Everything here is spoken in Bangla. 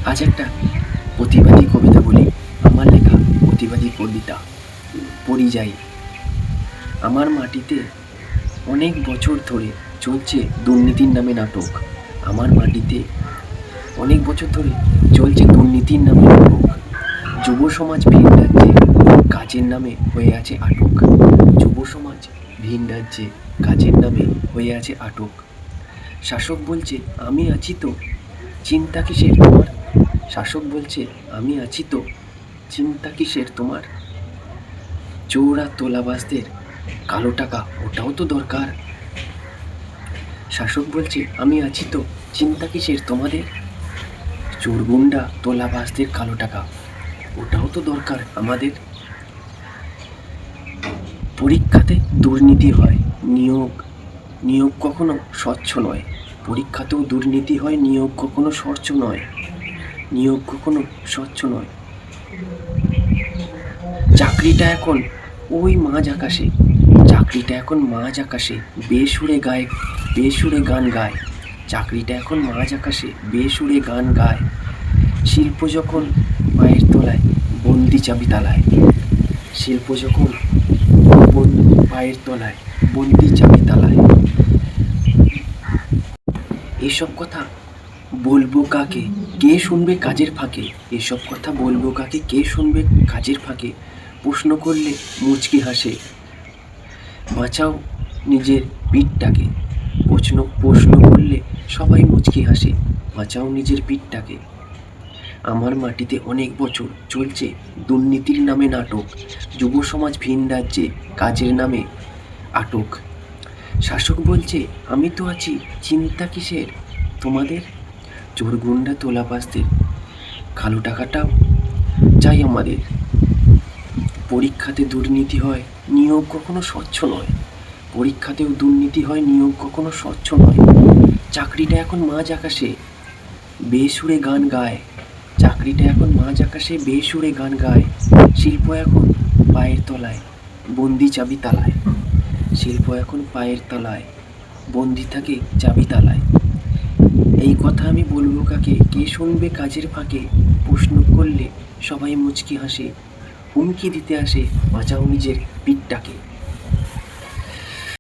আজ একটা প্রতিবাদী কবিতা বলি। আমার লেখা প্রতিবাদী কবিতা। পরিযায়ী। আমার মাটিতে অনেক বছর ধরে চলছে দুর্নীতির নামে নাটক। আমার মাটিতে অনেক বছর ধরে চলছে দুর্নীতির নামে নাটক। যুব সমাজ ভিন রাজ্যে কাজের নামে হয়ে আছে আটক। যুব সমাজ ভিন রাজ্যে কাজের নামে হয়ে আছে আটক। শাসক বলছে আমি আছি তো, চিন্তা কিসের তোমার? শাসক বলছে আমি আছি তো, চিন্তা কিসের তোমার? চোর আর তোলাবাজদের কালো টাকা ওটাও তো দরকার। শাসক বলছে আমি আছি তো, চিন্তা কিসের তোমাদের? চোর গুন্ডা তোলাবাজদের কালো টাকা ওটাও তো দরকার আমাদের। পরীক্ষাতে দুর্নীতি হয়, নিয়োগ নিয়োগ কখনো স্বচ্ছ নয়। পরীক্ষাতেও দুর্নীতি হয়, নিয়োগ কখনো স্বচ্ছ নয়। নিয়োগ কখনো স্বচ্ছ নয়। চাকরিটা এখন ওই মাঝ আকাশে, চাকরিটা এখন মাঝ আকাশে বেসুরে গায়, বেসুরে গান গায়। চাকরিটা এখন মাঝ আকাশে বেসুরে গান গায়। শিল্প যখন পায়ের তলায়, বন্দি চাবি তালায়। শিল্প যখন পায়ের তলায়, বন্দি চাবি তালায়। এসব কথা বলবো কাকে, কে শুনবে কাজের ফাঁকে? এসব কথা বলবো কাকে, কে শুনবে কাজের ফাঁকে? প্রশ্ন করলে মুচকি হাসে, বাঁচাও নিজের পিঠটাকে। প্রশ্ন করলে সবাই মুচকি হাসে, বাঁচাও নিজের পিঠটাকে। আমার মাটিতে অনেক বছর চলছে দুর্নীতির নামে নাটক। যুব সমাজ ভিন রাজ্যে কাজের নামে আটক। শাসক বলছে আমি তো আছি, চিন্তা কিসের তোমাদের? চোর গুন্ডা তোলাবাজদের কালো টাকাটাও চাই আমাদের। পরীক্ষাতে দুর্নীতি হয়, নিয়োগ কখনো স্বচ্ছ নয়। পরীক্ষাতেও দুর্নীতি হয়, নিয়োগ কখনো স্বচ্ছ নয়। চাকরিটা এখন মাঝ আকাশে বেসুরে গান গায়। চাকরিটা এখন মাঝ আকাশে বেসুরে গান গায়। শিল্প এখন পায়ের তলায়, বন্দি চাবি তালায়। শিল্প এখন পায়ের তলায়, বন্দি থাকে চাবি তালায়। এই কথা আমি বলবো কাকে, কে শুনবে কাজের ফাঁকে? প্রশ্ন করলে সবাই মুচকি হাসে, হুমকি দিতে আসে, বাঁচাও নিজের পিঠটাকে।